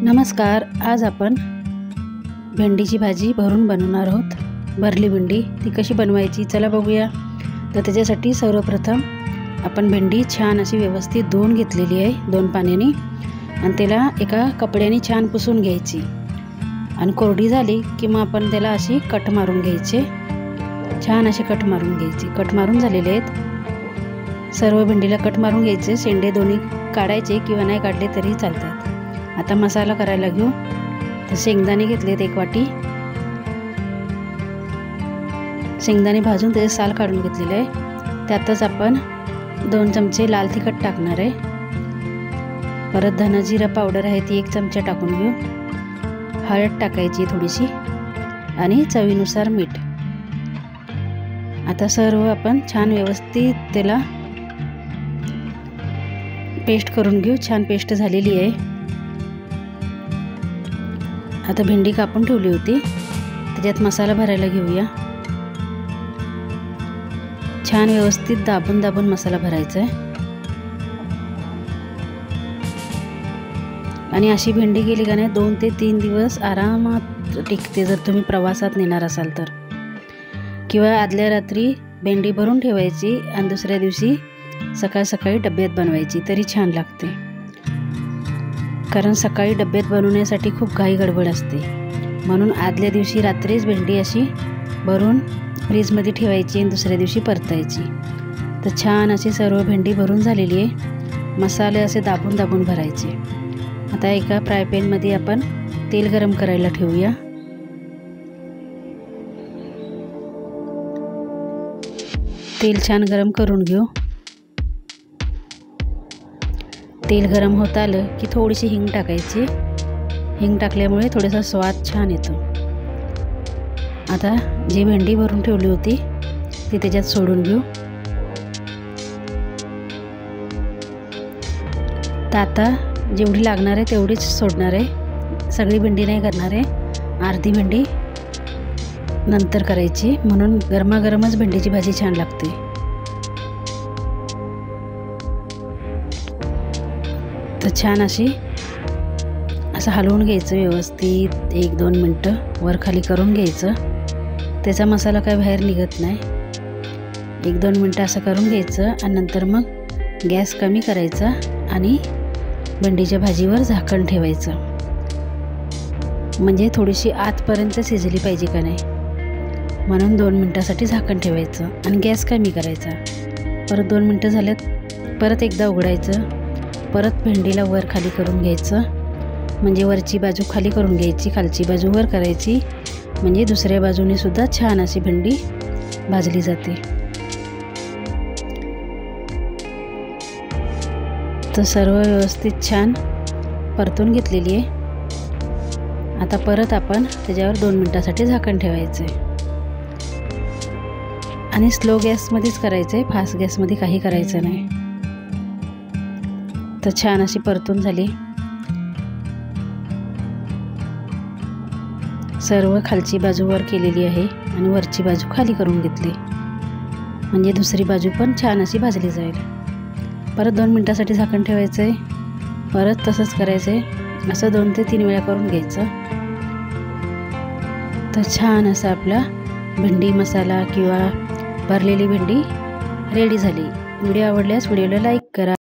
नमस्कार. आज आपण भेंडीची भाजी भरून बनवणार आहोत. भरली भेंडी ती कशी बनवायची चला बघूया. तर त्याच्यासाठी सर्वप्रथम आपण भेंडी छान अशी व्यवस्थित धुवून घेतलेली आहे 2 पाण्याने आणि त्याला एका कपड्याने छान पुसून घ्यायची आणि कोरडी झाली की मग आपण त्याला अशी कट मारून घ्यायचे. छान अशी कट मारून घ्यायची. कट मारून झालेले आहेत. सर्व भेंडीला कट मारून घ्यायचे. शेंडे दोन्ही काढायचे किंवा नाही काढले तरी चालतात. आता मसाला करायला घेऊ. तर शेंगदाणे घेतलेत 1 वाटी. शेंगदाणे भाजून त्याचे साल काढून घेतलेले आहे. त्यातच आपण 2 चमचे लाल तिखट टाकणार आहे. परत धना जिरा पावडर आहे ती 1 चमचा टाकून घेऊ. हळद टाकायची थोडीशी आणि चवीनुसार मीठ. आता सर्व आपण छान व्यवस्थित त्याला पेस्ट करून घेऊ. छान पेस्ट झालेली आहे. आता भेंडी कापून ठेवली होती त्याच्यात मसाला भरायला घेऊया. छान व्यवस्थित दाबून दाबून मसाला भरायचा आहे. आणि अशी भेंडी गेली का नाही 2 ते 3 दिवस आरामात टिकते जर तुम्ही प्रवासात नेणार असाल तर. किंवा आदल्या रात्री भेंडी भरून ठेवायची आणि दुसऱ्या दिवशी सकाळी डब्यात बनवायची तरी छान लागते. कारण सकाळी डब्यात बनवण्यासाठी खूप घाई गडबड असते. म्हणून आदल्या दिवशी रात्रीच भेंडी अशी भरून फ्रीजमध्ये ठेवायची आणि दुसऱ्या दिवशी परतायची. तर छान अशी सर्व भेंडी भरून झालेली आहे. मसाले असे दाबून दाबून भरायचे. आता एका फ्राय पॅनमध्ये आपण तेल गरम करायला ठेवूया. तेल छान गरम करून घेऊ. तेल गरम होत आलं की थोडीशी हिंग टाकायची. हिंग टाकल्यामुळे थोडासा स्वाद छान येतो. आता जी भेंडी भरून ठेवली होती ती त्याच्यात सोडून घेऊ. तर आता जेवढी लागणार आहे तेवढीच सोडणार आहे. सगळी भेंडी नाही करणार आहे. अर्धी भेंडी नंतर करायची. म्हणून गरमागरमच भेंडीची भाजी छान लागते. तर छान अशी असं हलवून घ्यायचं व्यवस्थित 1-2 मिनटं वर खाली करून घ्यायचं. त्याचा मसाला काय बाहेर निघत नाही. 1-2 मिनटं असं करून घ्यायचं आणि नंतर मग गॅस कमी करायचा आणि भेंडीच्या भाजीवर झाकण ठेवायचं. म्हणजे थोडीशी आतपर्यंत शिजली पाहिजे का नाही म्हणून 2 मिनटासाठी झाकण ठेवायचं आणि गॅस कमी करायचा. परत 2 मिनटं झाल्यात परत एकदा उघडायचं. परत भेंडीला वर खाली करून घ्यायचं. म्हणजे वरची बाजू खाली करून घ्यायची, खालची बाजू वर करायची. म्हणजे दुसऱ्या बाजूने सुद्धा छान अशी भेंडी भाजली जाते. तर सर्व व्यवस्थित छान परतून घेतलेली आहे. आता परत आपण त्याच्यावर 2 मिनटासाठी झाकण ठेवायचं आहे. आणि स्लो गॅसमध्येच करायचं आहे. फास्ट गॅसमध्ये काही करायचं नाही. तर छान अशी परतून झाली. सर्व खालची बाजू वर केलेली आहे आणि वरची बाजू खाली करून घेतली. म्हणजे दुसरी बाजू पण छान अशी भाजली जाईल. परत 2 मिनटासाठी झाकण ठेवायचं आहे. परत तसंच करायचं आहे. असं 2 ते 3 वेळा करून घ्यायचं. तर छान असा आपला भेंडी मसाला किंवा भरलेली भेंडी रेडी झाली. व्हिडिओ आवडल्यास व्हिडिओला लाईक करा.